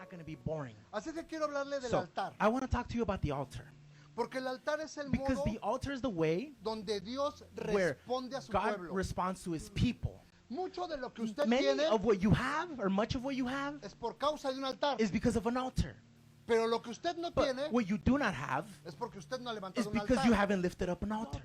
not going to be boring. Así que quiero hablarle del So, altar. I want to talk to you about the altar. Porque el altar es el Because modo the altar is the way donde Dios where responde a su God pueblo. responds to his people. Mucho de lo que usted Many tiene of what you have, or much of what you have, es por causa de un altar. is because of an altar. Pero lo que usted no But tiene what you do not have es porque usted no ha is levantado un because you altar. haven't lifted up an altar.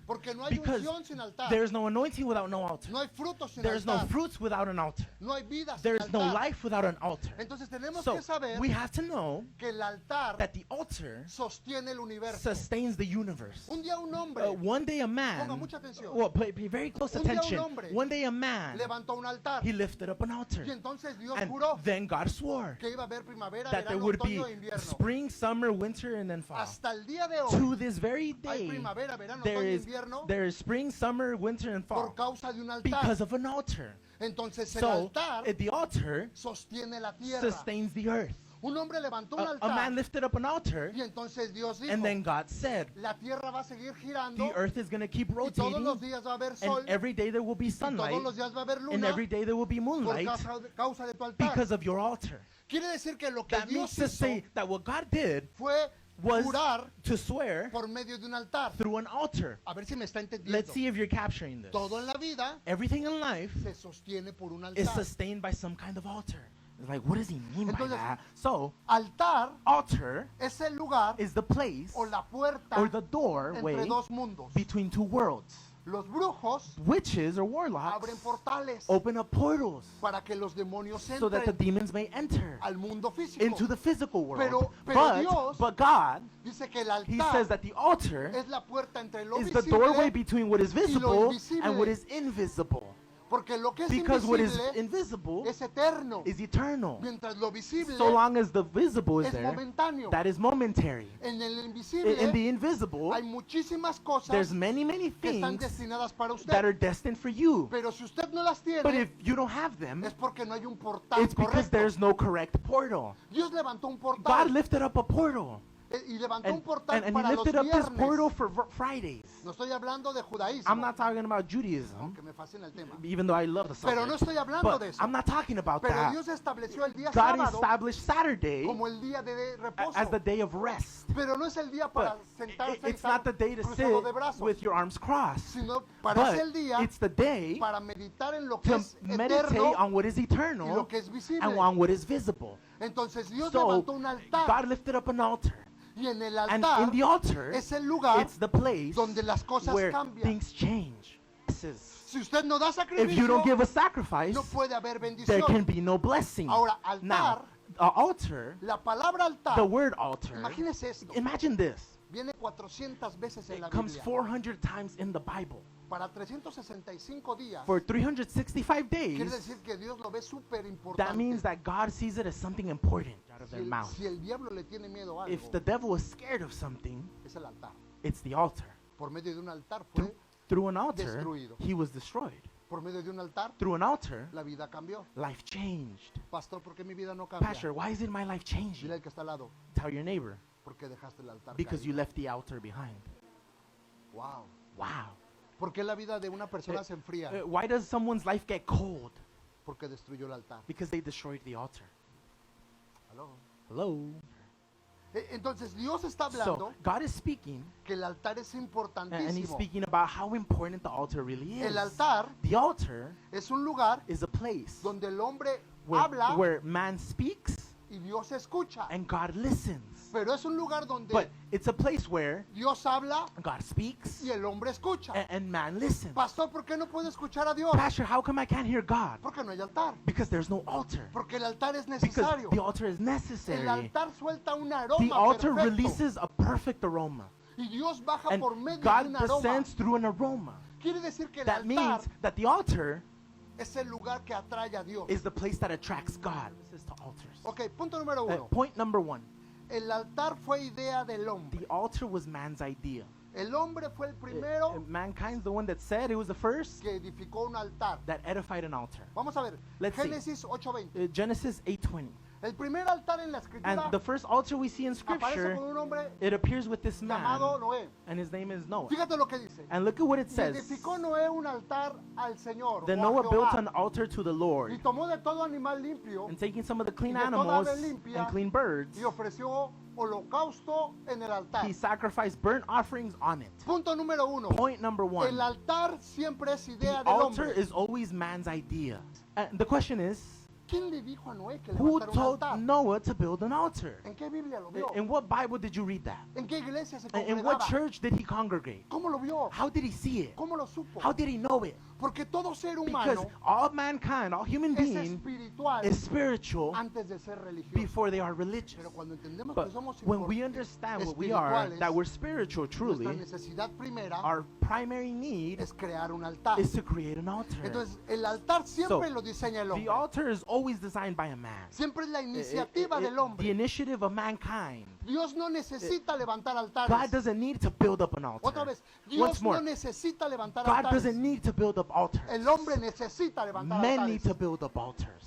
Porque no hay Because unción sin altar. there's no anointing without no altar. No hay frutos sin There's no altar. fruits without an altar. No hay vida sin There's no altar. life without an altar. Entonces tenemos So que saber we have to know que el altar that the altar sostiene el universo. sustains the universe. Un día un hombre One day a Ponga man, mucha atención. well, pay very close Un día un attention. hombre One day a man, levantó un altar he lifted up an altar. y entonces Dios And juró then God swore que iba a haber primavera, that there verano, would be otoño e invierno. spring, summer, winter, and then fall. Hasta el día de hoy To this very hay day, primavera, verano, there otoño e is invierno spring, summer, winter, and por fall causa de un altar. because of an altar. Entonces el So altar the altar sostiene la tierra. sustains the earth. Un hombre levantó un A man altar lifted up an altar, y entonces Dios dijo, and then God said, la tierra va a seguir girando the earth is going to keep y todos rotating, los días va a haber sol and every day there will be y sunlight, todos los días va a haber and luna every day there will be por moonlight causa de tu altar. because of your altar. Quiere decir que lo que That means Dios to hizo say that what God did fue was jurar to swear por medio de un altar. through an altar. A ver si me está entendiendo. Let's see if you're capturing this. Todo en la vida Everything in life se sostiene por un is altar. sustained by some kind of altar. It's like, what does he mean by Entonces, that? So, Altar altar es el lugar is the place o la puerta or the doorway entre dos mundos. between two worlds. Los brujos Witches or warlocks abren portales open up portals para que los demonios so that the entren demons may enter al mundo físico. into the physical world. Pero Dios But God, dice que el He altar says that the altar es la puerta entre lo is the doorway visible, between what is lo visible invisible. and what is invisible. porque lo que es Because what is invisible invisible es eterno, is eternal. mientras lo visible So long as the visible is es there, momentáneo. that is momentary. En el In invisible the invisible, hay muchísimas cosas there's many que están things destinadas para that are usted, destined for you. pero si usted no las But tiene if you don't have them, es porque no hay un portal it's because correcto. there's no correct portal. Dios levantó un God portal lifted up a portal. y levantó un And portal he para los lifted up this viernes. portal for Fridays. No estoy hablando de judaísmo, I'm not talking about Judaism, aunque me fascina el tema. even though I love the Pero no subject. estoy hablando But de eso. I'm not talking about Pero that. Dios estableció el día God sábado established Saturday como el día de reposo. as the day of rest. Pero no es el día para But sentarse y it's not the day to cruzado de sit brazos, with your arms crossed. sino para es el But día it's the day para meditar en lo que to es meditate eterno on what is y eternal lo que es visible. and on what is visible. Entonces Dios So levantó un altar God lifted up an altar. y en el And altar in the altar, es el lugar it's the place donde las cosas where cambian. things change. Si usted no da If sacrificio, you don't give a sacrifice, no puede haber there can bendición. be no blessing. Ahora, altar, Now, altar, la palabra altar, the word altar, imagínese esto, imagine this. viene 400 veces en la It comes Biblia. 400 times in the Bible. Para 365 días, For 365 quiere days, decir que Dios lo ve súper that means importante. that God sees it as something important out of Si their el, mouth. si el diablo le tiene miedo a If algo, the devil is scared of something, es el altar. it's the altar. Por medio de un altar fue, Through an altar, Destruido. he was destroyed. por medio de un altar, Through an altar, la vida cambió. life changed. Pastor, ¿por qué mi vida no cambia? Pastor, why isn't my life Dile changing? al que está al lado, Tell your neighbor, porque dejaste el altar because caído. you left the altar behind. Wow. Wow. ¿Por qué la vida de una persona se enfría? Why does someone's life get cold? Porque destruyó el altar. Because they destroyed the altar. ¿Aló? Hello? Entonces Dios está So, hablando God is speaking, que el altar es and He's importantísimo. speaking about how important the altar really is. El altar The altar es un lugar is a place donde el hombre where, habla where man speaks y Dios escucha. and God listens. Pero es un lugar donde But it's a place where Dios habla God speaks y el hombre escucha. and man listens. Pastor, ¿por qué no puedo escuchar a Dios? Pastor, how come I can't hear God? Porque no hay altar. Because there's no altar. Porque el altar es Because necesario. the altar is El necessary. altar suelta un The aroma altar perfecto. releases a perfect aroma. Y Dios baja And por medio de God un aroma. descends through an aroma. Quiere decir que el That altar means that the altar es el lugar que atrae a Dios. is the place that attracts God. This is to altars. Ok, punto número uno. Point number one. El altar fue idea del hombre. The altar was man's idea. El hombre fue el primero Mankind's the one that said, it was the first que edificó un altar. that edified an altar. Vamos a ver. Let's see. Génesis 8:20. Genesis 8:20. El primer altar en la And escritura the first altar we see in aparece Scripture, con un hombre it appears with this llamado man, Noé. and his name is Noah. Fíjate lo que dice. And look at what it Y says. edificó Noé un altar al Señor, Then o a Noah built Jehová, an altar to the y Lord, tomó de todo animal limpio and taking some of the clean y de toda animals ave limpia, and clean birds, y ofreció holocausto en el altar. he sacrificed burnt offerings on it. Punto número 1. Point number El 1. altar siempre es The idea del altar hombre. is always man's idea. And the question is, ¿Quién le dijo a Noé que who levantara un told altar? Noah to build an altar? ¿En qué Biblia lo vio? In what Bible did you read that? ¿En qué iglesia se In what congregaba? church did he congregate? ¿Cómo lo vio? How did he see it? ¿Cómo lo supo? How did he know it? Porque todo ser Because humano all mankind, all human es being espiritual is spiritual antes de ser religioso. before they are religious. Pero cuando entendemos But que somos when we understand what we are, espirituales, that we're spiritual nuestra truly, necesidad primera our primary need es crear un altar. is to create an altar. Entonces, el altar siempre So, lo diseña el The hombre. altar is always designed by a man. Siempre es la iniciativa del The hombre. initiative of mankind. Dios no necesita levantar God altares. doesn't need to build up an Otra altar. vez, Dios Once more, no necesita levantar God altares. doesn't need to build up altars. El hombre necesita levantar Men altares. need to build up altars.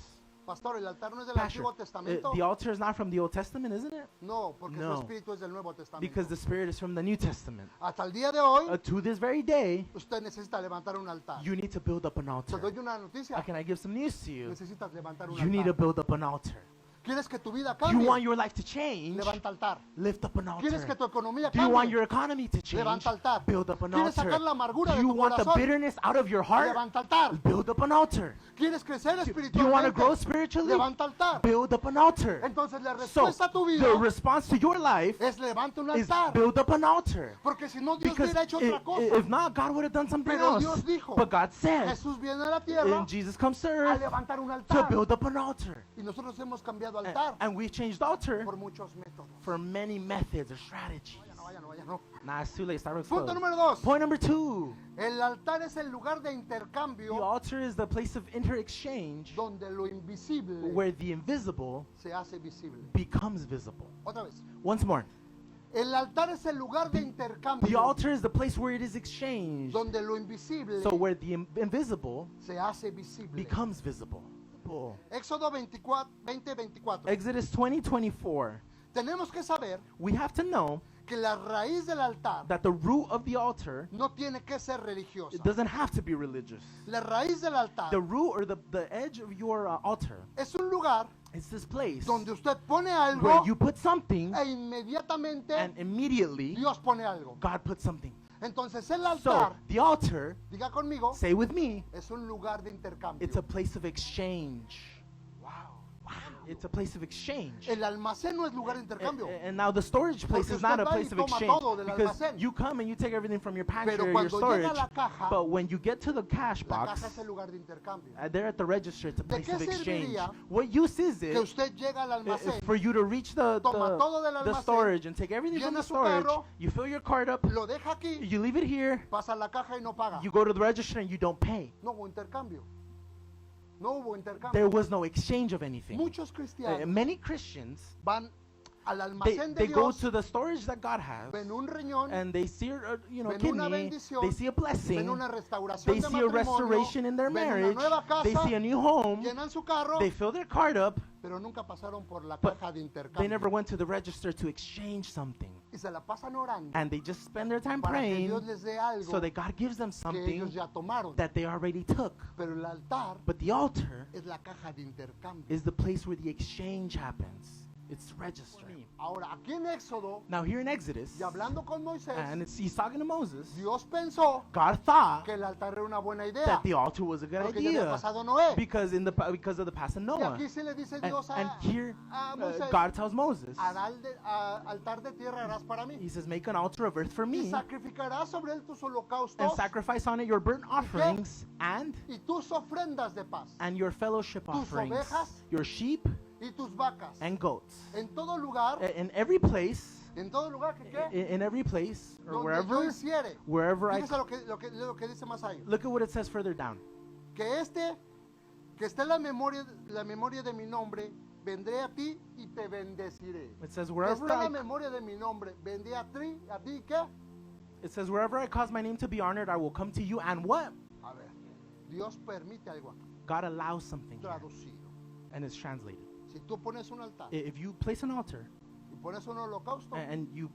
Pastor, el altar no es del Pastor, Antiguo Testamento. the altar is not from the Old Testament, isn't it? No, porque No. su espíritu es del Nuevo Testamento. Because the Spirit is from the New Testament. Hasta el día de hoy, To this very day, usted necesita levantar un altar. you need to build up an Te altar. doy una noticia. Can I give some news to you? Necesitas levantar un You need to altar. build up an altar. ¿Quieres que tu vida You cambie? want your life to change? Levanta altar. Lift up an ¿Quieres que altar. tu economía Do you want cambie? your economy to change? Levanta altar. Build up an ¿Quieres altar. sacar la amargura Do de you tu want the corazón? bitterness out of your heart? Levanta altar. Build up an altar. ¿Quieres crecer Do you want to grow espiritualmente? spiritually? Levanta altar. Build up an altar. Entonces la So, respuesta a tu vida the response to your life es levanta un is altar. build up an altar. Porque si no, Dios Because hubiera hecho otra cosa. if not, God would have done something Pero else. Dios dijo, But God said, Jesús viene a la tierra and Jesus comes to a earth levantar un to altar. build up an altar. Y nosotros hemos cambiado altar And we've changed altar por muchos métodos. for many methods or strategies. Vaya, no. Nah, it's too late. Starbucks Punto closed. número 2. Point number 2. El altar es el lugar de The intercambio altar is the place of inter-exchange donde lo invisible where the invisible se hace visible. becomes visible. Otra vez. Once more. El altar es el lugar de The intercambio altar is the place where it is exchanged. donde lo invisible So where the invisible se hace visible. becomes visible. Oh. Éxodo 20:24. Exodus 20:24. Tenemos que saber We have to know que la raíz del altar that the root of the altar, no tiene que ser religiosa. it doesn't have to be religious. La raíz del altar The root or the edge of your altar es un lugar is this place donde usted pone where algo you put something e inmediatamente and immediately Dios pone algo. God puts something. Entonces el So altar, the altar, diga conmigo, say with me, es un lugar de intercambio. it's a place of exchange. Wow. It's a place of exchange. El almacén no es lugar de intercambio. And now the storage place Porque is not usted a va y place of toma exchange todo del because almacén. you come and you take everything from your pantry Pero or your cuando storage. llega la caja, But when you get to the cash La box, caja es el lugar de intercambio. there at the register, it's a ¿De place qué of exchange. serviría What use is Que it usted llega al almacén, for you to reach the toma todo del the almacén, storage and take everything from llena the su storage? carro, You fill your cart up, lo deja aquí, you leave it here, pasa la caja y no paga. you go to the register and you don't pay. No hubo intercambio. No hubo intercambio. There was no exchange of anything. Muchos cristianos Many Christians, van al they, almacén de they go Dios, to the storage that God has, ven un riñón, and they see a ven una kidney, bendición, they see a blessing, ven una restauración they de see a matrimonio, restoration in their ven una marriage, nueva they casa, see a new home, llenan su carro, they fill their cart up, pero nunca pasaron por la but caja de they never intercambio. went to the register to exchange something. Y se la pasan orando And they just spend their time para que praying Dios les dé algo so that God gives them que something ellos ya tomaron. that they already took. Pero el altar But the altar es la caja de intercambio. is the place where the exchange happens. It's registering. Ahora, aquí en Éxodo, Now here in Exodus, y hablando con Moisés, and he's talking to Moses, Dios pensó God thought que el altar era una buena idea. that the altar was a good Porque ya había idea pasado Noé. because of the past of Y Noah. aquí se le dice And, Dios and here a Moisés, God tells Moses, altar de tierra harás para mí. he says, make an altar of earth for Y me sacrificarás sobre él tus and holocaustos sacrifice on it your burnt offerings y tus ofrendas de paz and your fellowship offerings, ovejas your sheep y tus vacas. and goats. En todo lugar, In every place, en todo lugar que qué, in every place, or donde yo wherever, hiciere. wherever I, Fíjese lo que dice más ahí. look at what it says further down. Que esté la memoria de mi nombre, vendré a ti y te bendeciré. It says Que wherever esté la I, memoria de mi nombre, vendré a ti, ¿qué? it says wherever I cause my name to be honored, I will come to you. And what? A ver, Dios permite algo aquí, God allows something here, traducido. and it's translated. Si tú pones un altar If you place an altar y pones un holocausto, and you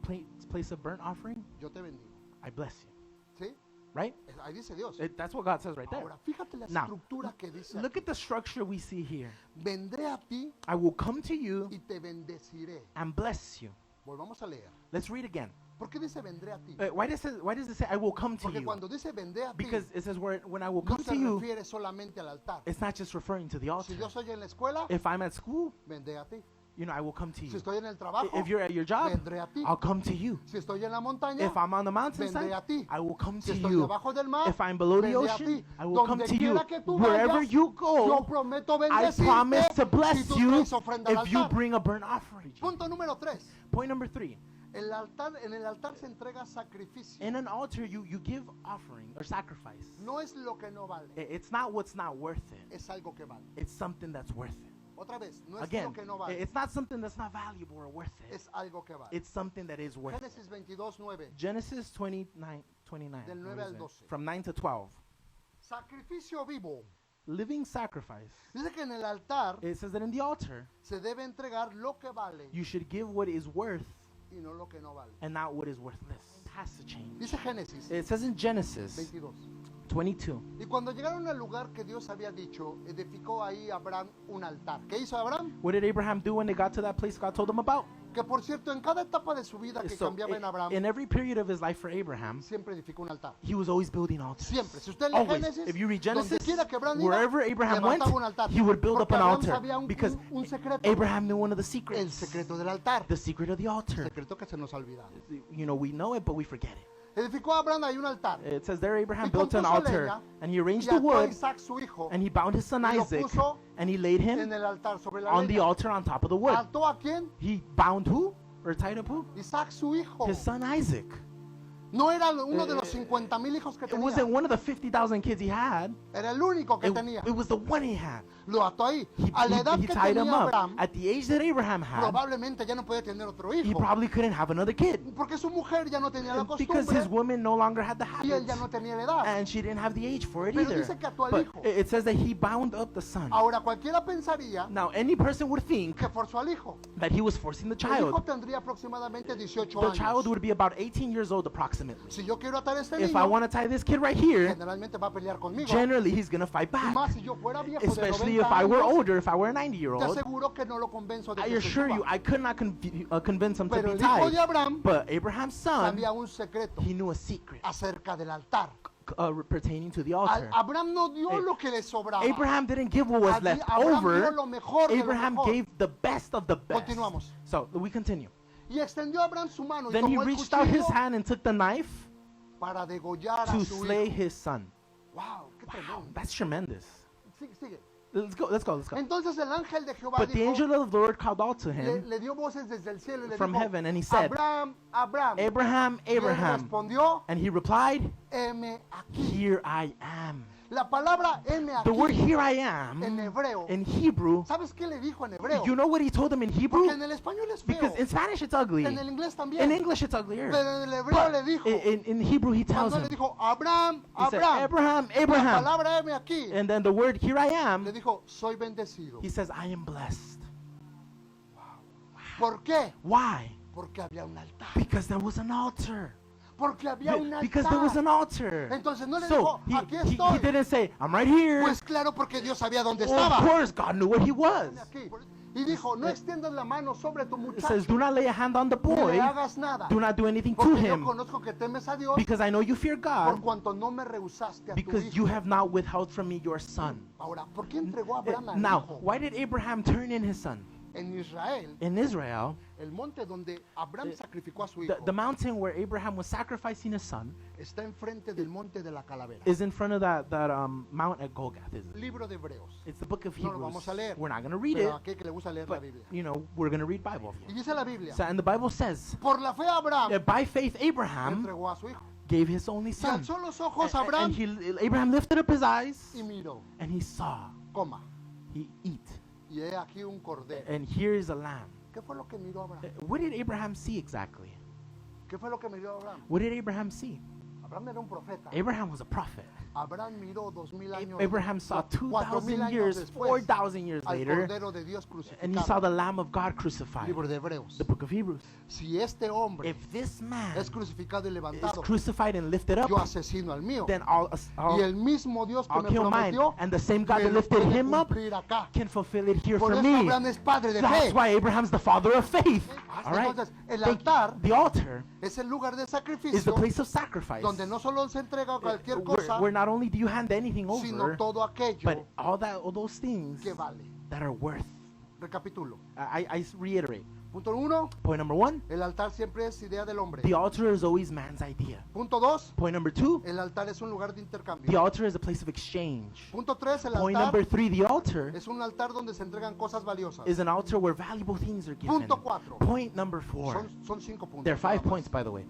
place a burnt offering, yo te bendigo. I bless you. ¿Sí? Right? Ahí dice Dios. That's what God says right there. Ahora, fíjate la Now, estructura que dice. Look at the structure we see here. Vendré a ti I will come to you y te bendeciré. and bless you. Volvamos a leer. Let's read again. ¿Por qué dice vendré a ti? Why does it say I will come to Porque you? cuando dice vendré a ti, Because it says when I will no come se to you, refiere solamente al altar. it's not just referring to the altar. Si yo soy en la escuela, If I'm at school, vendré a ti. I will come to Si you. estoy en el trabajo, If you're at your job, vendré a ti. I'll come to you. Si estoy en la montaña, If I'm on the mountainside, vendré a ti. I will come Si to estoy you. debajo del mar, If I'm below the vendré a ocean, ti. I will come Donde to you. quiera que tú Wherever vayas, you yo go, prometo I bendecirte promise to si bless tú you traes ofrenda al if you altar. bring a burnt offering. Punto número 3. Point number 3. En el altar se entrega sacrificio. In an altar, you give offering or sacrifice. No es lo que no vale, It's not what's not worth it. es algo que vale. It's something that's worth it. Otra vez, no es Again, lo que no vale, it's not something that's not valuable or worth it. es algo que vale. It's something that is worth it. Génesis 22:9. Genesis 29. Del 9 what is al it? 12. From 9 to 12. Sacrificio vivo. Living sacrifice. Dice que en el altar It says that in the altar, se debe entregar lo que vale you should give what is worth y no lo que no vale. and not what is worthless. It has to change. Dice Génesis It says in Genesis 22. 22. Y cuando llegaron al lugar que Dios había dicho, edificó ahí Abraham un altar. ¿Qué hizo Abraham? What did Abraham do when they got to that place God told them about? Que por cierto, en cada etapa de su vida que So, cambiaba en Abraham, in every period of his life for Abraham, siempre edificó un altar. he was always building altars. Siempre. Si usted lee Always. Génesis, If you read donde Genesis, quiera que Abraham iba, wherever Abraham went, levantaba un altar. he would build up Porque an Abraham altar. sabía Because un secreto. Abraham knew one of the El secrets. secreto del altar. The secret of the altar. Secreto que se nos ha olvidado. We know it, but we forget it. Edificó Abraham ahí un altar. It says there Abraham Y built an compuso altar, leña, and he arranged y the ató a wood, Isaac su hijo and he bound his son y lo Isaac, puso and he laid en him el altar sobre la on the leña. altar on top of the wood. ¿Ató a quién? He bound who? Or tied up who? Isaac su hijo. His son Isaac. No era uno de los 50,000 hijos que It wasn't tenía. one of the 50,000 kids he had. Era el único que It, tenía. it was the one he had. Lo ató ahí. He, A la edad he que tied him tenía up. Abraham, At the age that Abraham had, probablemente ya no podía tener otro he hijo. probably couldn't have another kid. Porque su mujer ya no tenía la Because costumbre his woman no longer had the y él habits. ya no tenía la edad. And she didn't have the age for it Pero either. dice que ató al But hijo. it says that he bound up the son. Ahora cualquiera pensaría Now, any person would think que forzó al hijo. that he was forcing the El hijo child. tendría aproximadamente 18 The child años. would be about 18 years old approximately. Si yo quiero atar a este If I niño, want to tie this kid right here, generalmente va a pelear conmigo. generally he's going to fight Y back. más si yo fuera viejo de Especially 90 if I were años, older, if I were a te 90-year-old. aseguro que no lo convenzo de I que se assure you, suba. I could not convince him to Pero be el hijo de tied. Abraham But Abraham's son, sabía un secreto he knew a secret acerca del altar. pertaining to the altar. Abraham no dio Hey, lo que le sobraba. Abraham didn't give what was left Abraham dio over. lo mejor de lo Abraham mejor. gave the best of the best. Continuamos. So we continue. Y extendió Abraham su mano y Then he tomó el reached out his cuchillo hand and took the knife para degollar to a su slay hijo. his son. Wow, qué Wow, tremendo. that's tremendous. Sigue. Let's go. Entonces el ángel de Jehová But the dijo, angel of the Lord called out to him le dio voces desde el cielo y le from dijo, heaven, and he said, Abraham, Abraham. Abraham, Y él Abraham. respondió, And he replied, heme aquí. Here I am. La palabra heme The aquí word here I am en hebreo. in Hebrew, ¿Sabes qué le dijo en hebreo? you know what he told him in Hebrew? Porque en el español es feo. Because in Spanish it's ugly. En el inglés también. In English it's uglier. Pero en el hebreo le dijo, In Hebrew he tells cuando le him, dijo, Abraham, he said, Abraham. Abraham, La Abraham. palabra heme aquí. And then the word here I Le am, dijo, soy bendecido. he says, I am blessed. ¿Por qué? Why? Porque había un altar. Because there was an altar. Porque había un altar. Because there was an altar. Entonces no le So dijo, aquí he estoy. didn't say, I'm right here. Pues claro, porque Dios sabía dónde Well, of estaba. course, God knew where he was. Aquí. Y dijo, no extiendas la mano sobre tu It muchacho. says, do not lay a hand on the Ni boy. le hagas nada. Do not do anything to Porque yo him. conozco que temes a Dios Because I know you fear por God. cuanto no me rehusaste a tu Because hijo. you have not withheld from me your son. Ahora, ¿por qué entregó a Abraham al Now, hijo? why did Abraham turn in his son? En Israel, In Israel, el monte donde Abraham sacrificó a su hijo the mountain where Abraham was sacrificing his son está enfrente del monte de la calavera. is in front of that mount at Golgoth. Libro de Hebreos. It's the book of No lo Hebrews. vamos a leer. We're not going to read it, Pero a aquel que le gusta leer la but, Biblia. we're going to read Bible. Y dice la Biblia, So, and the Bible says, por la fe Abraham that by faith Abraham entregó a su hijo. gave his only Y son. alzó los ojos And Abraham Abraham lifted up his eyes y miró, and he saw, coma. he eat, Y he aquí un cordero. and here is a lamb. ¿Qué fue lo que miró Abraham? What did Abraham see exactly? ¿Qué fue lo que miró Abraham? What did Abraham see? Abraham era un profeta. Abraham was a prophet. Abraham miró 2000 años, Abraham saw 4000 2,000 años years, después 4,000 years al later, Cordero de Dios and he saw crucificado. the Lamb of God crucified. Libro de Hebreos. The book of Hebrews. Si este hombre If this man es crucificado y is levantado, crucified and lifted up, yo asesino al mío. then Y el mismo Dios que I'll me kill mine, prometió and the same God me that lo lifted puede him up cumplir acá. can fulfill it here Por for eso me. Abraham es padre de That's fe. why Abraham's the father of faith. All right. Entonces, el Thank you. altar The altar es el lugar de is the sacrificio place of sacrifice. donde no solo se entrega cualquier Where, cosa, where not only do you hand anything sino over, todo aquello but all those things que vale. that are worth. Recapitulo. I reiterate. Punto 1, Point number 1, el altar siempre es idea del hombre. the altar is always man's idea. Punto 2, Point number 2, el altar es un lugar de the intercambio. altar is a place of exchange. Punto 3, el Point number altar 3, the altar es un altar donde se entregan cosas valiosas. is an altar where valuable things are given. Punto 4. Point number 4, Son 5 puntos. there are 5 nada más. points, by the way.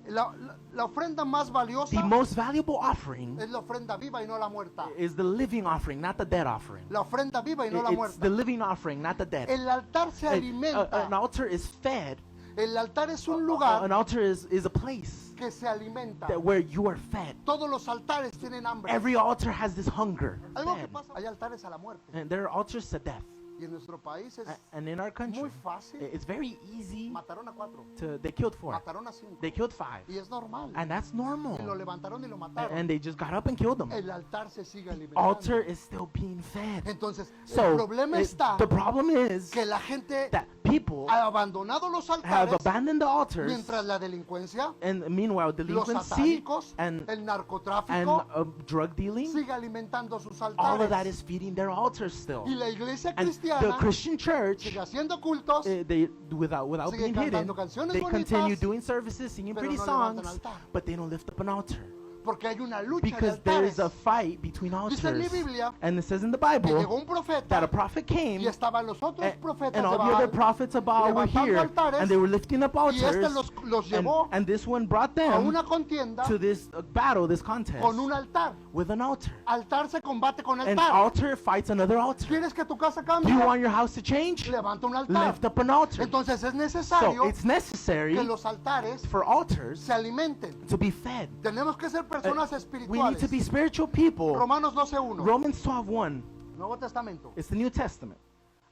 La ofrenda más valiosa The most valuable offering es la ofrenda viva y no la muerta. is the living offering, not the dead offering. La ofrenda viva y no la It's muerta. the living offering, not the dead. El altar se An alimenta. altar is fed. El altar es un An lugar altar is a place que se alimenta. where you are fed. Todos los altares tienen hambre. Every altar has this hunger. Algo que Fed. pasa, hay altares a la muerte. And there are altars to death. Y en nuestro país es And in our country, muy fácil. it's very easy Mataron a 4, they killed 4. mataron a 5. They killed 5. Y es normal. And that's Y lo normal. levantaron y lo mataron. And they just got up and killed them. El altar se sigue The alimentando. altar is still being fed. Entonces, So el problema está the problem is que la gente that people ha abandonado los have altares abandoned the altars, mientras la delincuencia, and meanwhile los delinquency satánicos, and el narcotráfico drug dealing, sigue alimentando sus all of that altares. is feeding their altars still. Y la iglesia And the cristiana Christian church, sigue haciendo cultos, they without Sigue being hidden, cantando canciones they continue bonitas, doing services, singing pero pretty no levantan songs, altar. but they don't lift up an altar porque hay una lucha de because there is altares. a fight between Dice en mi altars. Biblia And it says in the que llegó Bible un profeta that a prophet came, y estaban los otros and, profetas and de all the other Baal prophets of Baal were levantando here, altares, and they were lifting up y este altars, los llevó and this one brought a them una contienda to this battle, this contest, con un altar. with an altar. Altar se combate con An altar. altar fights another altar. ¿Quieres que tu casa Do you cambie? want your house to change? Levanta un altar. Lift up an altar. Entonces es So necesario it's necessary que los altares for altars se alimenten. to be fed. Tenemos que ser personas We need to be espirituales. spiritual people. Romanos 12:1, Romans 12:1. Nuevo Testamento. It's the New Testament.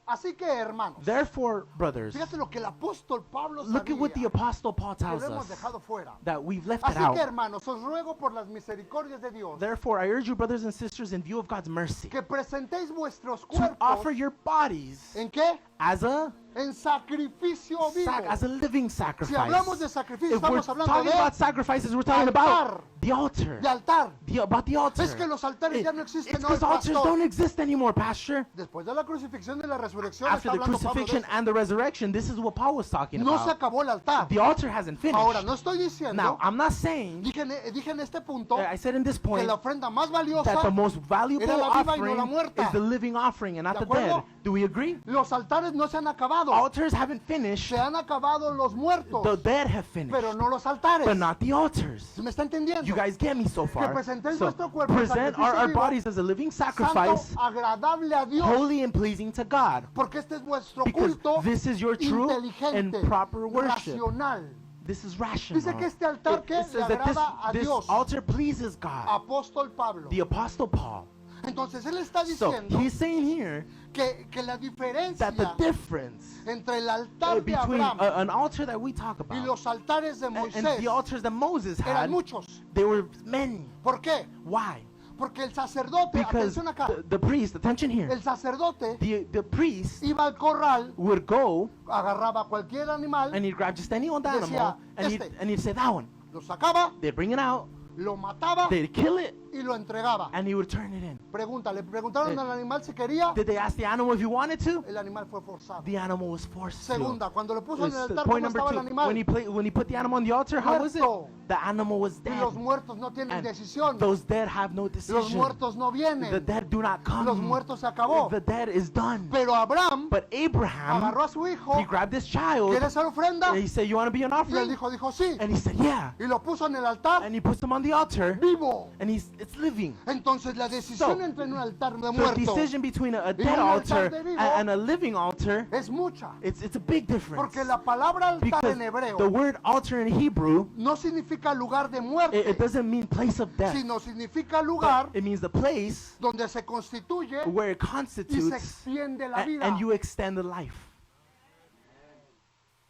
Así que, hermanos, Therefore, brothers, fíjate lo que el apóstol Pablo look at what the sabía, Apostle Paul que tells lo hemos us, dejado fuera. that we've left it Así que, out. hermanos, os ruego por las misericordias de Dios Therefore, I urge you, brothers and sisters, in view of God's mercy, que presentéis vuestros to offer cuerpos your bodies ¿en qué? as a En sacrificio vivo. as a living Si sacrifice. hablamos de sacrificio, If we're estamos hablando talking de about sacrifices, we're talking altar. about the altar. altar. About the altar. Es que los altares ya no existen It's hoy, because altars pastor. don't exist anymore, Pastor. Después de la crucifixión y la resurrección, After está the hablando Pablo de crucifixion eso. and the resurrection, this is what Paul was talking No se about. acabó el altar. The altar hasn't finished. Ahora, no estoy diciendo, Now, I'm not saying, dije en este punto, I said in this que point, la ofrenda más valiosa, that the most valuable era la viva y no la offering muerta. is the living offering and not ¿De the dead. acuerdo? Do we agree? los altares no se han acabado. Altars haven't finished. Se han acabado los muertos, The dead have pero finished, no los altares. but not the altars. ¿Me está entendiendo? You guys get me so far. presentéis So, vuestro cuerpo en present sacrificio our vivo, bodies as a living Santo, sacrifice, agradable a Dios, holy and pleasing to God. porque este es vuestro Because culto this is your true and inteligente, proper worship. racional. This is rational. Dice que este altar que It le says that agrada a this Dios. altar pleases God. Apóstol Pablo. The Apostle Paul. Entonces él está So diciendo he's saying here que la diferencia that the difference entre el altar de between Abraham an altar that we talk y about los altares de and Moisés the altars that Moses eran had, muchos. they were many. ¿Por qué? Why? Porque el sacerdote, Because atención acá, the priest, attention here, el sacerdote the priest iba al corral, would go agarraba cualquier animal, and he'd grab just any old Decía, animal and "Este." he'd say that one. lo sacaba, They'd bring it out, lo mataba they'd kill it, y lo entregaba. and he would turn it in. Le preguntaron Eh, al animal si quería, Did they ask the animal if he wanted to? el animal fue forzado. The animal was forced to. Segunda, cuando le puso en el altar, Point ¿cómo number estaba el 2. animal? When he put the animal on the altar, how was it? Muerto. The animal was Y dead. los muertos no tienen And decisión. those dead have no Los decision. muertos no The vienen. dead do not come. Los muertos se acabó. The dead is done. Pero Abraham But Abraham, agarró a su hijo, he grabbed this child, ¿quieres ser ofrenda? and he said, you want to be an Y él offering? dijo sí. And he said, yeah. Y lo puso en el altar And he puts him on the altar, vivo. and it's It's living. Entonces la decisión So, entre un altar de The muerto decision between a y dead un altar altar de vivo and a living altar, es mucha. it's a big difference. Porque la palabra altar Because en hebreo the word altar in Hebrew, no significa lugar de muerte, it doesn't mean place of death. sino significa lugar It means the place donde se constituye where it y se constitutes extiende la vida. and you extend the life.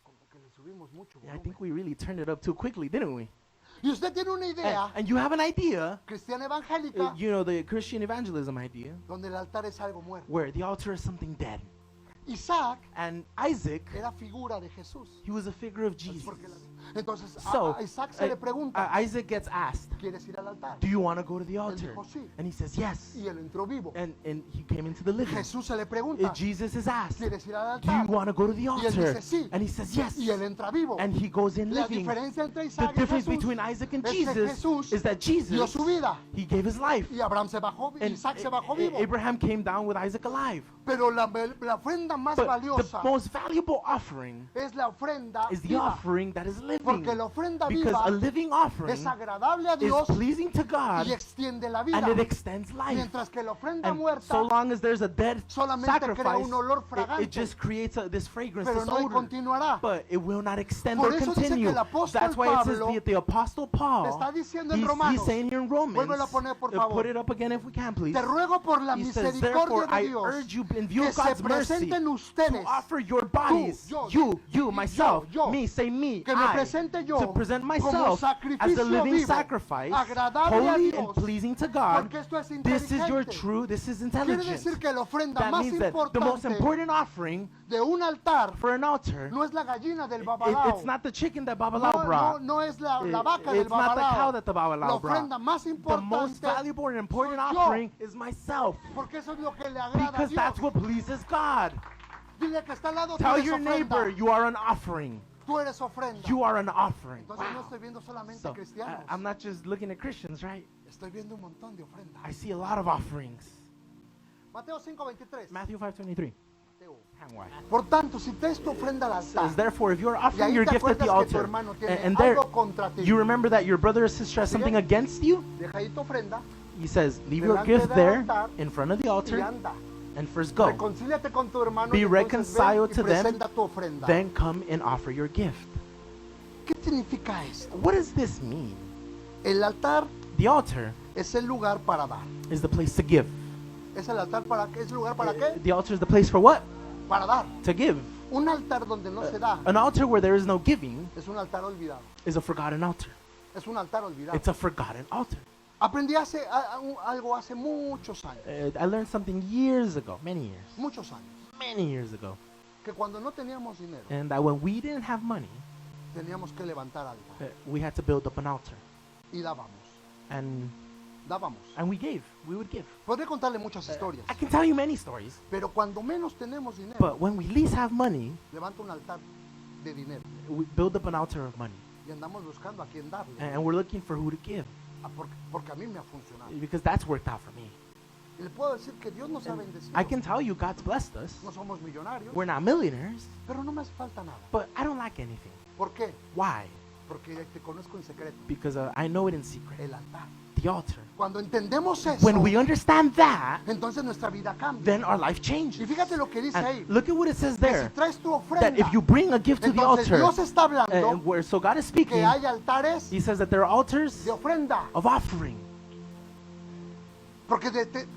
Como que le subimos mucho Yeah, I volumen. think we really turned it up too quickly, didn't we? Y usted tiene una idea And you have an idea, cristiana evangélica you know, the Christian evangelism idea, donde el altar es algo muerto. where the altar is something dead. Isaac And Isaac, era figura de Jesús. he was a figure of Jesus. Porque entonces So, a Isaac se le pregunta, Isaac gets asked, ¿quieres ir al altar? do you want to go to the altar? dijo, "Sí." And he says, yes. Y él entró vivo. And he came into the living. Jesús se le pregunta, Jesus is asked, ¿quieres ir al do you altar? want to go to the Y él altar? dice, "Sí." And he says, yes. Y él entra vivo. And he goes in La living. diferencia entre The Isaac y difference Jesús between Isaac and es que Jesus Jesús is that dio Jesus, su vida he gave his life. y Abraham se bajó, And Isaac se bajó vivo. Abraham came down with Isaac alive. Pero la ofrenda más But valiosa the most valuable offering es la ofrenda is the viva. offering that is living. Porque la ofrenda Because viva a living offering es agradable a is Dios pleasing to God y extiende la and vida. it extends life. Mientras que la ofrenda And muerta so long as there's a dead solamente crea sacrifice, un olor it fragante, just creates this fragrance, pero this no odor. continuará. But it will not extend Por or eso dice que continue. el apóstol That's why it says Pablo the Apostle Paul, está diciendo en he's Romanos, saying here in Romans, vuélvelo a poner, por favor. put it up again if we can, please. Te ruego por la He says, misericordia therefore, de I Dios urge you, in view que of se God's mercy, presenten to ustedes, offer your bodies, you, myself, yo, me, say me, que me I, presente yo to present como myself as a sacrificio living vivo, sacrifice, agradable a holy Dios, and pleasing to God. porque esto es This is your inteligente. true, this is Quiere intelligent. decir que la ofrenda That más means that the most importante important offering de un altar for an altar, no es la gallina del babalao. it's not the chicken that Babalao brought. No es la vaca It's del not the cow babalao. that the Babalao La brought. ofrenda más The most importante, valuable and important soy yo. offering is myself. porque eso es lo que le agrada a Because Dios. that's what pleases God. Dile que está al lado, tú Tell eres your neighbor ofrenda. you are an offering. Tú eres ofrenda. You are an offering. Entonces no Wow. estoy viendo solamente So, cristianos. I'm not just looking at Christians, right? Estoy viendo un montón de ofrendas. I see a lot of offerings. Mateo 5:23. Matthew 5:23. Mateo. Hang on. Por tanto, si traes tu ofrenda al altar, Says, therefore, if you're y offering ahí your te gift at the acuerdas que tu altar, hermano tiene and there algo contra ti, you remember that your brother or sister has something against you, deja ahí tu ofrenda he says, leave your delante gift del there altar in front of the y altar anda. and first go. Reconcíliate con tu hermano Be y entonces ven reconciled y to them, presenta tu ofrenda. Then come and offer your gift. ¿Qué significa esto? What does this mean? El altar The altar es el lugar para dar. is the place to give. ¿Es el altar para qué? ¿Es el lugar para qué? The altar is the place for what? Para dar. To give. Un altar donde no se da An altar where there is no giving es un altar olvidado. is a forgotten altar. Es un altar olvidado. It's a forgotten altar. Aprendí algo hace muchos años. I learned something years ago, many years ago, Que cuando no teníamos dinero, and that when we didn't have money, teníamos que levantar altar. we had to build up an altar, Y dábamos. and we gave. We would give. Podría contarle muchas historias. I can tell you many stories, Pero cuando menos tenemos dinero, but when we least have money, levanta un altar de dinero. we build up an altar of money, Y andamos buscando a quién darle. and we're looking for who to give, Porque a mí me ha funcionado. because that's worked out for me. Y le puedo decir que Dios nos ha bendecido. I can tell you God's blessed us. No somos millonarios, We're not millionaires, pero no me hace falta nada. but I don't lack anything. ¿Por qué? Why? Porque te conozco en secreto. Because I know it in secret. El altar. The altar. Cuando entendemos eso, When we understand that, entonces nuestra vida cambia. then our life Y changes. fíjate lo que dice ahí. And look at what it says Que si there. traes tu That ofrenda, if you bring a gift to the entonces altar, Dios está hablando so God is que speaking, hay altares He says that there are altars de ofrenda. of offering. Porque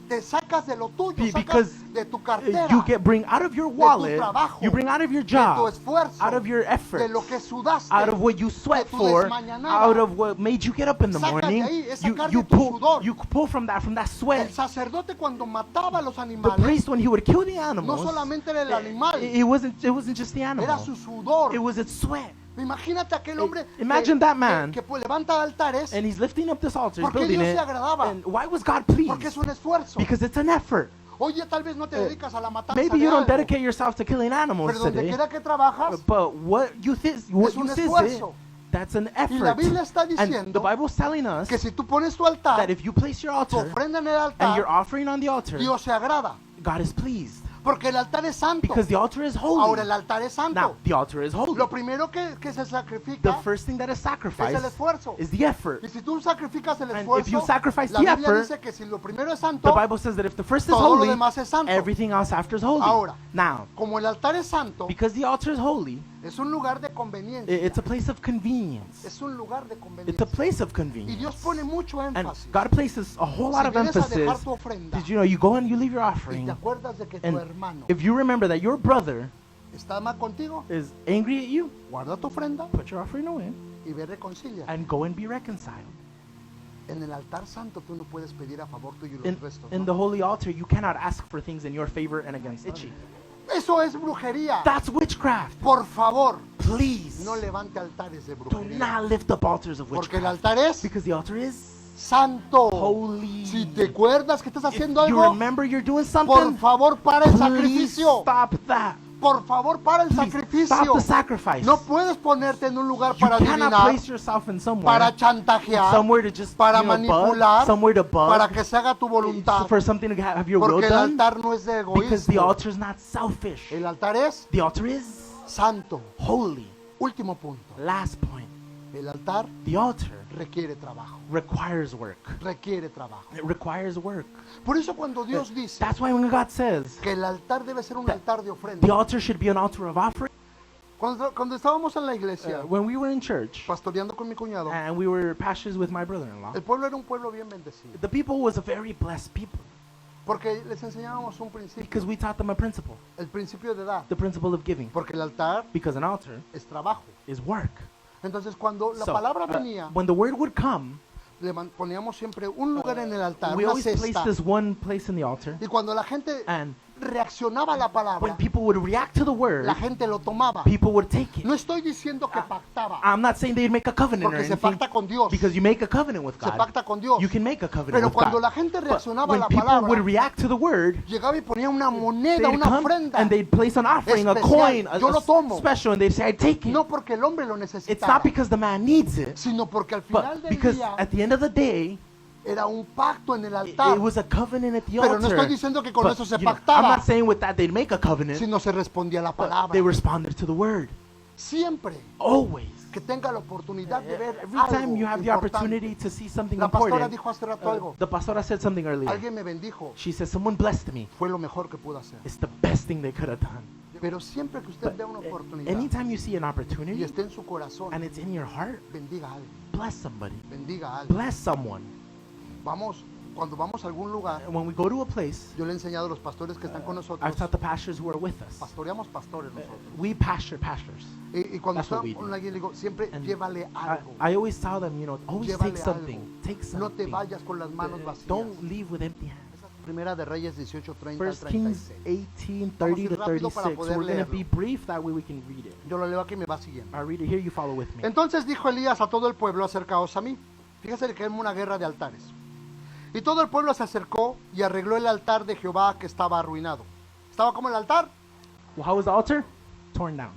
te sacas de lo tuyo, Because sacas de tu cartera, bring out of your wallet, trabajo, you bring out of your de tu job, esfuerzo, out of your effort, de lo que sudaste, out of what you sweat tu for, desmañanada. out of what made you get up in the Saca de morning. ahí, es You, sacar you de tu pull sudor. you pull from that El sweat. sacerdote cuando mataba a los The animales, priest, when he would kill the no animals, solamente era el animal, it wasn't just the era animal. su sudor. It was its sweat. Imagínate aquel hombre Imagine that man. que levanta altares And he's lifting up this altar, he's porque building Dios it. se agradaba, And why was God porque pleased? es un esfuerzo. Because it's an effort. Oye, tal vez no te dedicas a la matanza Maybe de you don't algo, dedicate yourself to killing animals pero donde today, quiera que trabajas, but what you es un say, esfuerzo. that's an Y la effort. Biblia está And the diciendo Bible's telling us que si tú pones tu altar, that if you place your tu altar ofrenda en el and you're altar, offering on the altar, Dios se agrada. God is pleased. Porque el altar es santo. Because the altar is holy. Ahora el altar es Now, santo. the altar is holy. Lo primero que se The sacrifica first thing that is es el sacrificed esfuerzo. is the effort. Y si tú sacrificas el And esfuerzo, if you sacrifice la the Biblia effort, dice que si lo primero es The santo, Bible says that if the first is todo lo holy, demás es santo. everything else after is holy. Ahora, Now, como el altar es santo, because the altar is holy, es un lugar de conveniencia. it's a place of convenience. Es un lugar de It's a conveniencia. place of Y convenience. Dios pone mucho And énfasis. God places a whole lot Si of vienes a dejar emphasis. tu ofrenda Did you know you go and you leave your y offering, te acuerdas de que tu and hermano if you remember that your brother está mal contigo, is angry at you, guarda tu ofrenda put your offering away y ve reconcilia. and go and be reconciled. En el altar santo tú no puedes pedir a favor tuyo y los In, restos. in ¿no? the holy altar, you cannot ask for things in your favor and against Itchy. Eso es brujería. That's witchcraft. Por favor, Please, no levante altares de do brujería. not lift up altars of Porque el witchcraft. altar es Because the altar is santo. holy. Si te acuerdas que estás If haciendo you algo, remember you're doing por something, favor para el please sacrificio. stop that. Por favor para el Please sacrificio. stop the sacrifice. No puedes ponerte en un lugar You para cannot adivinar, place yourself in somewhere, para chantajear, somewhere to just para bug, manipular, somewhere to bug, para que se haga tu voluntad. for something to have your will Porque el done. altar no es de Because the egoísmo. altar is not selfish. El altar es The altar is santo. holy. Último punto. Last point. El altar The altar requiere trabajo. requires work. Requiere trabajo. It requires work. Por eso cuando Dios dice That's why when God says que el altar debe ser un That- altar de the ofrenda. altar should be an altar of offering, Cuando estábamos en la iglesia when we were in church pastoreando con mi cuñado, and we were pastors with my brother-in-law, el pueblo era un pueblo bien bendecido. the people was a very blessed people Porque les enseñábamos un principio. because we taught them a principle, El principio de dar. the principle of giving. Porque el altar Because an altar es trabajo. is work. Entonces cuando la So, palabra venía, when the word would come, poníamos siempre un lugar en el altar, we una always placed cesta. this one place in the altar, Y cuando la gente and reaccionaba a la when palabra, people would react to the word, la gente lo tomaba. people would take it. No estoy diciendo que pactaba, I'm not saying they'd make a covenant or porque se anything, pacta con Dios. because you make a covenant with Se God. pacta con Dios. You can make a covenant Pero with cuando God. la gente But reaccionaba a when la people would palabra, react to the word, llegaba y ponía una moneda, they'd una come ofrenda. and they'd place an offering, a Especial. coin, Yo lo tomo. special, and they'd say, I take it. No porque el hombre lo It's necesitaba, not because the man needs it, sino porque al final but del because día at the end of the day, era un pacto en el it altar. was a covenant at the Pero altar. no estoy diciendo que con But, eso se you know, pactaba. I'm not saying with that they'd make a covenant, Si no se respondía a la but palabra. they responded to the word. Siempre Always. que tenga la oportunidad de ver Every algo time you have the importante. opportunity to see something La pastora important, dijo hace rato algo. the pastora said something earlier. Alguien me bendijo. She said, someone blessed me. Fue lo mejor que pudo hacer. It's the best thing they could have done. Pero siempre que usted But vea una oportunidad anytime you see an y opportunity esté en su corazón, and it's in your heart, bendiga a alguien. bless somebody. Bendiga a alguien. Bless someone. Cuando vamos a algún lugar, And when we go to a place, yo le he enseñado a los pastores que están con nosotros. I've taught the pastors who are with us. Pastoreamos pastores nosotros. We pastor pastors. Y cuando That's what está we do. con alguien, le digo, siempre And llévale algo. I always tell them, always Llévale take something. algo. Take No te something. vayas con las manos vacías. Don't leave with empty hands. Primera de Reyes 18:30 al 1 Kings 36. 18, Vamos a 30 ir to rápido para 36. poder We're going to leerlo. be brief, that way we can read it. Yo lo leo aquí y me va siguiendo. I'll read it here, you follow with me. Entonces dijo Elías a todo el pueblo, acercaos a mí. Fíjese que es una guerra de altares. Y todo el pueblo se acercó y arregló el altar de Jehová que estaba arruinado. ¿Estaba como el altar? Well, how was the altar? Torn down.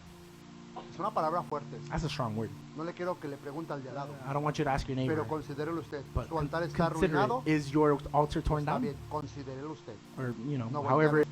Es una palabra fuerte. That's a strong word. No le quiero que le pregunte al de al lado. I don't want you to ask your neighbor. Pero considérelo usted. But Su altar está consider arruinado. it. Is your altar torn Está down? bien, considérelo usted. Or, No, however.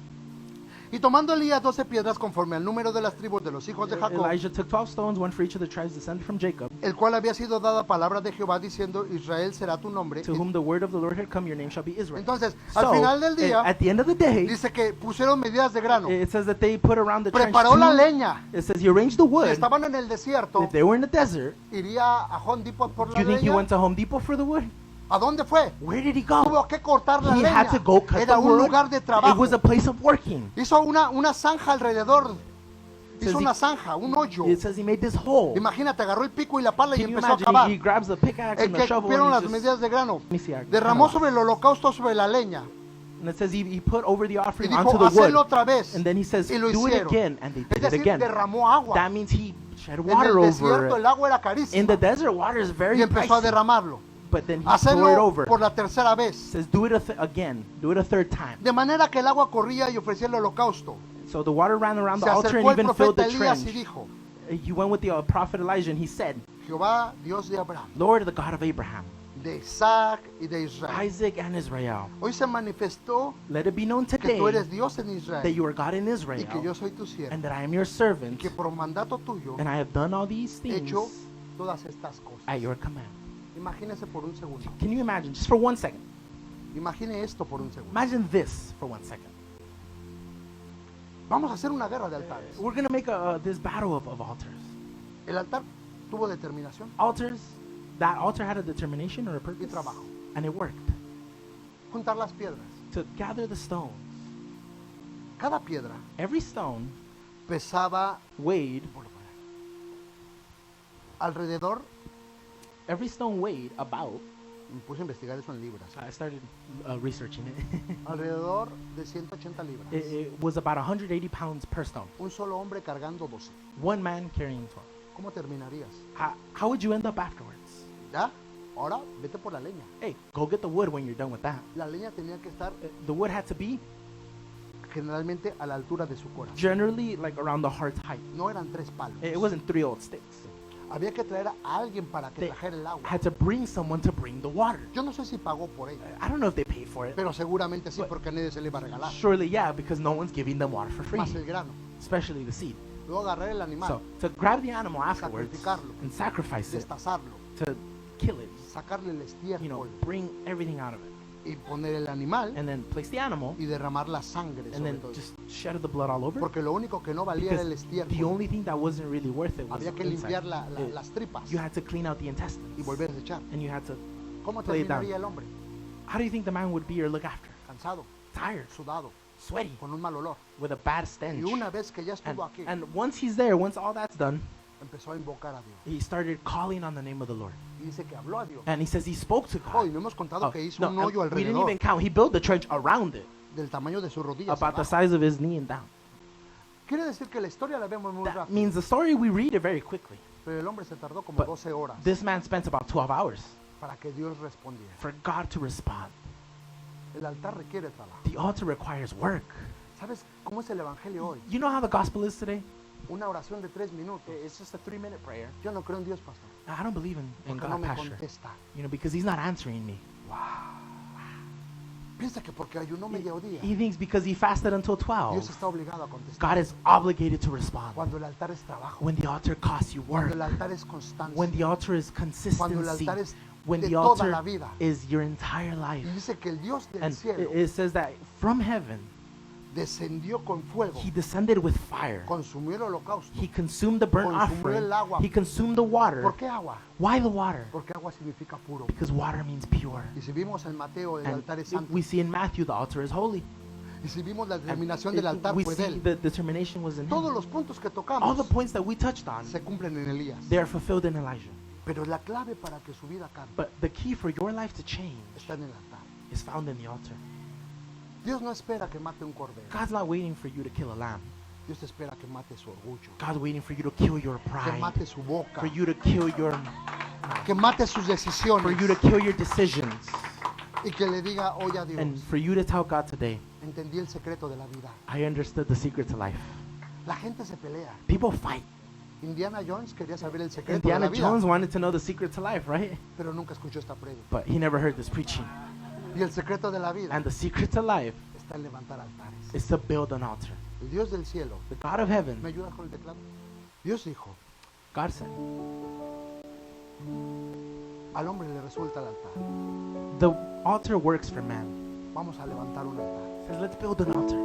Y tomando Elías 12 piedras conforme al número de las tribus de los hijos de Jacob, Elijah took 12 stones, one for each of the tribes descended from Jacob, el cual había sido dada palabra de Jehová diciendo, Israel será tu nombre. to whom the word of the Lord had come, your name shall be Israel. Entonces, So, al final del día, at the end of the day, dice que pusieron medidas de grano. it says that they put around the trench Preparó la two- leña. It says you arranged the Si wood. estaban en el desierto, If they were in the desert, iría a Home Depot por do la you think he leña. went to Home Depot for the wood? ¿A dónde fue? Where did he go? Tuvo que cortar la He leña. had to go cut Era the un wood. lugar de It trabajo. was a place of working. Hizo una zanja alrededor. Says Hizo he- una zanja, un hoyo. It says he made this hole. Imagínate, agarró el pico y la pala y Can you empezó a imagine? cavar. He grabs the pickaxe El and que the shovel cumplieron and las he just, medidas de grano. let me see, Derramó sobre el holocausto, sobre la leña. and it says he put over the Y offering dijo, onto the hacelo wood. otra vez. And then he says, Y lo do it hicieron. again. And they Es did it decir, again. derramó agua. That means he shed En water el over desierto el it. agua era In carísima. the desert, water is very Y empezó a pricey. derramarlo. But then he poured it Hacerlo over. por la tercera vez. Says, do it again. Do it a third time. De manera que el agua corría y ofrecía el holocausto. So the water ran around Se the altar and acercó el even filled profeta the Elías y trench. dijo, He went with the prophet Elijah and he said, Jehová, Dios de Abraham, Lord, the God of Abraham, de Isaac y de Israel. Isaac and Israel. Hoy se manifestó Let it be known que today tú eres Dios en that Israel you are God in y Israel que yo soy tu siervo. and that I am your Y servant, que por mandato tuyo and I have done all these he things hecho todas estas cosas. at your command. Imagínese por un segundo. Can you imagine, just for 1 second, Imagine esto por un segundo. imagine this for 1 second. Vamos a hacer una guerra de altares. We're going to make this battle of altars. El altar tuvo determinación Altars, that altar had a determination or a y purpose, trabajo. and it worked. Juntar las piedras. To gather the stones. Cada piedra Every stone pesaba weighed, alrededor, every stone weighed about, me puse a investigar eso en libras, I started researching it. alrededor de 180 libras. It was about 180 pounds per stone. Un solo hombre cargando 12. One man carrying 12. ¿Cómo terminarías? How would you end up afterwards? ¿Ya? Ahora vete por la leña. Hey, go get the wood when you're done with that. La leña tenía que estar The wood had to be generalmente a la altura de su corazón. generally like around the heart's height. No eran 3 palos. It wasn't 3 old sticks. Había que traer a alguien para que They trajera el agua. had to bring someone to bring the water. Yo no sé si pagó por ella, I don't know if they paid for it. pero seguramente sí, porque a nadie se le iba a regalar. Surely, yeah, because no one's giving them water for free, Más el grano. especially the seed. Luego agarrar el animal, So to grab the animal afterwards sacrificarlo, and sacrifice it, destazarlo, to kill it, sacarle el estiércol bring everything out of it, y poner el animal and then place the animal, y derramar la sangre and sobre then todo. just shed the blood all over. Porque lo único que no valía era el Because the estiércol. only thing that wasn't really worth it was Había que inside. limpiar las tripas You had to clean out the y intestines, volver a echar. and you had to. ¿Cómo Lay it down. terminaría el hombre? How do you think the man would be or look after? Cansado, Tired, sudado, sweaty, con un mal olor. with a bad stench. Y una vez que ya And, estuvo aquí, and once he's there, once all that's done, empezó a invocar a Dios. he started calling on the name of the Lord. Y dice que habló a Dios. And he says he spoke to God. Hoy no hemos contado Oh, que hizo no, un hoyo we didn't alrededor even count. He built the trench around it, del tamaño de sus rodillas. about the abajo. size of his knee and down. Quiere decir que la historia la vemos muy That rápido, means the story, we read it very quickly. pero el hombre se tardó como But 12 horas This man spent about 12 hours para que Dios respondiera. for God to respond. El altar requiere trabajo. The altar requires work. ¿Sabes cómo es el evangelio hoy? You know how the gospel is today? Una oración de 3 minutos. It's just a 3-minute prayer. Yo no creo en Dios, pastor, I don't believe in porque God, no me Pastor. contesta. Because he's not answering me. Piensa que porque ayunó mediodía, He thinks because he fasted until Dios 12, está obligado a contestar. God is obligated to respond. Cuando el altar es trabajo, When the altar costs you work, cuando el altar es constancia, when the altar is cuando el consistency, altar es when de the toda la altar vida. is your entire life. Y dice que el Dios del And cielo it says that from heaven, descendió con fuego, he descended with fire. consumió el holocausto. He consumed the burnt Consumió el offering. agua. He consumed the water. ¿Por qué agua? Why the water? Porque agua significa puro. Because water means pure. Y si vimos en Mateo, el And altar es santo. we see in Matthew the altar is holy. Y si vimos la And determinación del altar we fue de see él. the determination was in Todos him. los puntos que All tocamos the points that we touched on, se cumplen en Elías. they are fulfilled in Elijah. Pero la clave para que su vida cambie But the key for your life to change está en el altar. is found in the altar. Dios no espera que mate un cordero. God's not waiting for you to kill a lamb. Dios espera que mate su orgullo. God's waiting for you to kill your Que pride, mate su boca. for you to kill your, Que mate sus for decisiones. you to kill your decisions, Y que le diga, oye a and Dios, for you to tell God today, entendí el secreto de la vida. I understood the secret to life. La gente se pelea. People fight. Indiana Jones quería saber el secreto de la Indiana vida, Jones wanted to know the secret to life, right? pero nunca escuchó esta prédica. But he never heard this preaching. Y el secreto de la vida And the secret to life está en levantar altares. is to build an altar. El Dios del cielo, The God of heaven, ¿me ayudas con el teclado? Dios dijo, God said, al hombre le resulta el altar. the altar works for man. Vamos a levantar un altar. He says, let's build an altar.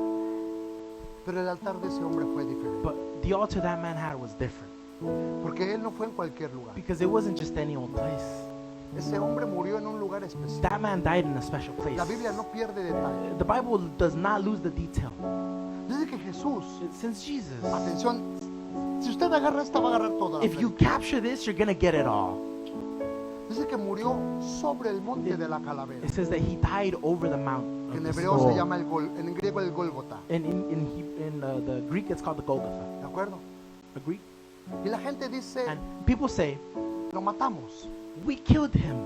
Pero el altar de ese hombre fue diferente. But the altar that man had was different, Porque él no fue en cualquier lugar. because it wasn't just any old place. Ese hombre murió en un lugar especial. That man died in a special place. La Biblia no pierde detalle. The Bible does not lose the detail. Dice que Jesús, Since Jesus, atención, si usted agarra esta, va a agarrar toda la if you prédica. capture this, you're going to get it all. Dice que murió sobre el monte de la calavera. It says that he died over the mount En of the hebreo se skull. llama en griego el Gólgota. And in the Greek, it's called the Golgotha. ¿De acuerdo? The Greek. Y la gente dice, And people say, lo matamos. we killed him.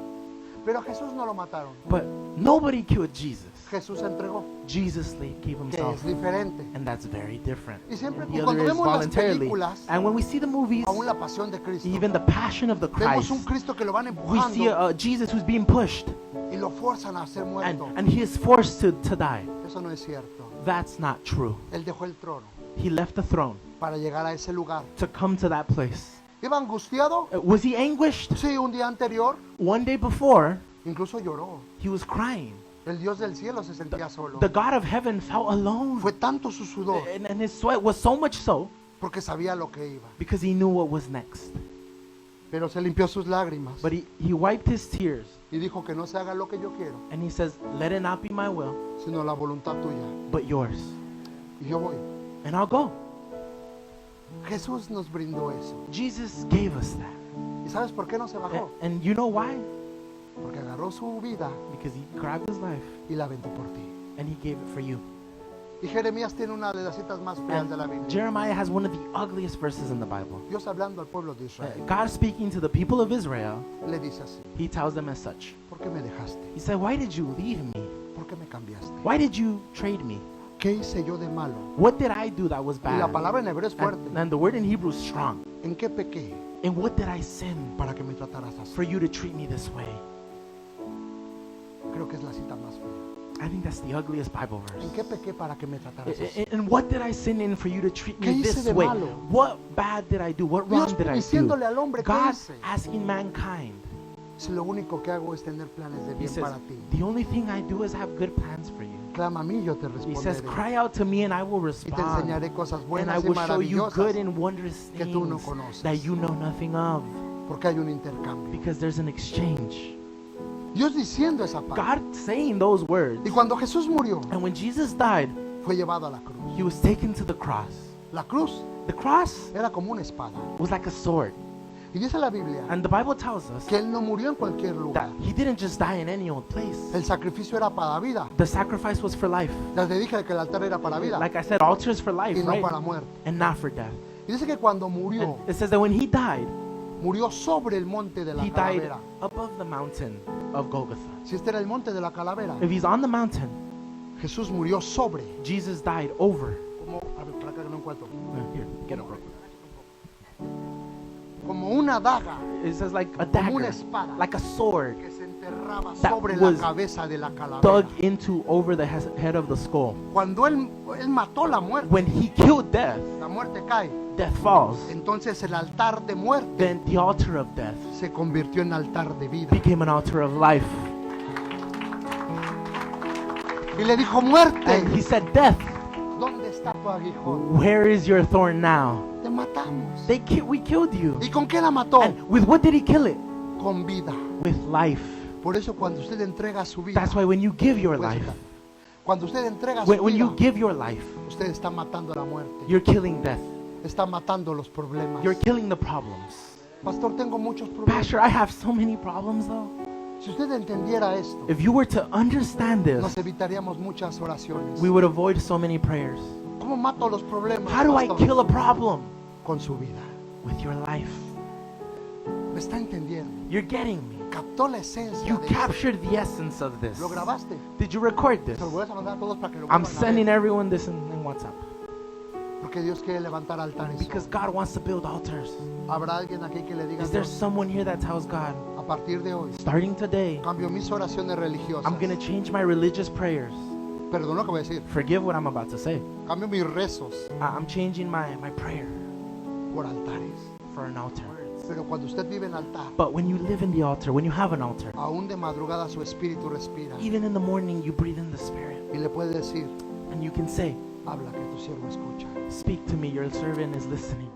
Pero a Jesús no lo mataron. But nobody killed Jesus. Jesús se entregó. Jesus gave que himself, es diferente. and that's very different. Y siempre The cuando other is vemos las voluntarily. películas, And when we see the movies, aún la pasión de Cristo, even the passion of the vemos Christ, un Cristo que lo van we see empujando a Jesus who's being pushed, y lo forzan a ser muerto. and he is forced to die. Eso no es cierto. That's not true. Él dejó el trono He left the throne para llegar a ese lugar. to come to that place. ¿Iba angustiado? Was he anguished? Sí, un día anterior One day before, incluso lloró. he was crying. El Dios del cielo se sentía solo. The God of heaven felt alone. Fue tanto su sudor And his sweat was so much so porque sabía lo que iba. because he knew what was next. Pero se limpió sus lágrimas But he wiped his tears y dijo que no se haga lo que yo quiero, and he says, let it not be my will, sino la voluntad tuya. but yours. Y yo voy. And I'll go. Jesús nos brindó eso. Jesus gave us that. ¿Y sabes por qué no se bajó? And you know why? Porque agarró su vida Because he grabbed his life y la aventó por ti. and he gave it for you. Y Jeremías tiene una de las citas más feas de la And Biblia. Jeremiah has one of the ugliest verses in the Bible. Dios hablando al pueblo de Israel God speaking to the people of Israel, le dice así: he tells them as such. ¿por qué me dejaste? He said, why did you leave me? ¿Por qué me cambiaste? Why did you trade me? ¿Qué hice yo de malo? What did I do that was Y la bad? palabra en hebreo es fuerte. And the word in Hebrew is strong. ¿En qué pequé And what did I sin para que me trataras así? for you to treat me this way? Creo que es la cita más fea. I think that's the ugliest Bible ¿En verse. qué pequé para que me trataras así? And what did I sin in for you to treat ¿Qué me hice this de way? malo? What bad did I do? What Dios wrong did I do? diciéndole al hombre: ¿qué God hice? asking mankind. Si lo único que hago es tener planes de He bien says, para ti, the only thing I do is have good plans for you. clama a mí, yo te He says, responderé. cry out to me and I will Y te respond. enseñaré cosas And I buenas y will show you maravillosas, good and wondrous que tú no things conoces. that you know nothing of. porque hay un intercambio. Because there's an exchange. Dios diciendo esa parte. God saying those words. Y cuando Jesús murió, And when Jesus died, fue llevado a la cruz. he was taken to the cross. La cruz The cross era como una espada. was like a sword. Y dice la Biblia And the Bible tells us que Él no murió en cualquier lugar. that he didn't just die in any old place. El sacrificio era para vida. The sacrifice was for life. Ya te dije que el altar era para vida Like I said, altars for life, y no right? para muerte. And not for death. Y dice que cuando murió, And it says that when he died, murió sobre el monte de la he died calavera. above the mountain of Golgotha. Si este era el monte de la calavera, If he's on the mountain, Jesús murió sobre. Jesus died over. Como, a ver, para acá que no encuentro. Here, get it, bro. Como una daga It says like a Como una dagger, espada. like a sword que se enterraba That sobre la was cabeza de la calavera. dug into over the head of the skull. Cuando él mató la muerte, When he killed death, la muerte cae. death falls. Entonces el altar de muerte Then the altar of death se convirtió en altar de vida. became an altar of life. Y le dijo: muerte, And he said, death, ¿dónde está tu aguijón? where is your thorn now? Te matamos. We killed you. ¿Y con qué la mató? And with what did he kill it? Con vida. With life. Por eso cuando usted entrega su vida, That's why when you give your Puedes life, quitar. Cuando usted entrega su when vida, you give your life, usted está matando la muerte. you're killing death. Está matando los problemas. You're killing the problems. Pastor, tengo muchos problemas. Pastor, I have so many problems though. Si usted entendiera esto, If you were to understand nos this, evitaríamos muchas oraciones. we would avoid so many prayers. ¿Cómo mato los problemas? How do I pastor? kill a problem? Con su vida. With your life. ¿Me está entendiendo? You're getting me. Captó la esencia You de esto. captured the essence of this. ¿Lo grabaste? Did you record this? Se lo voy a mandar a todos para que lo I'm vuelvan a sending ver. everyone this in WhatsApp. Porque Dios quiere levantar altares. Because God wants to build altars. ¿Habrá alguien aquí que le diga: Is there Dios, someone here that tells God, a partir de hoy starting today, cambio mis oraciones religiosas? I'm going to change my religious prayers. Perdón lo que voy a decir. Forgive what I'm about to say. Cambio mis rezos I'm changing my prayer por altares. for an altar. Pero cuando usted vive en altar, But when you live in the altar, when you have an altar, aún de madrugada su espíritu respira even in the morning you breathe in the Spirit. y le puede decir: And you can say, habla que tu siervo escucha. speak to me, your servant is listening.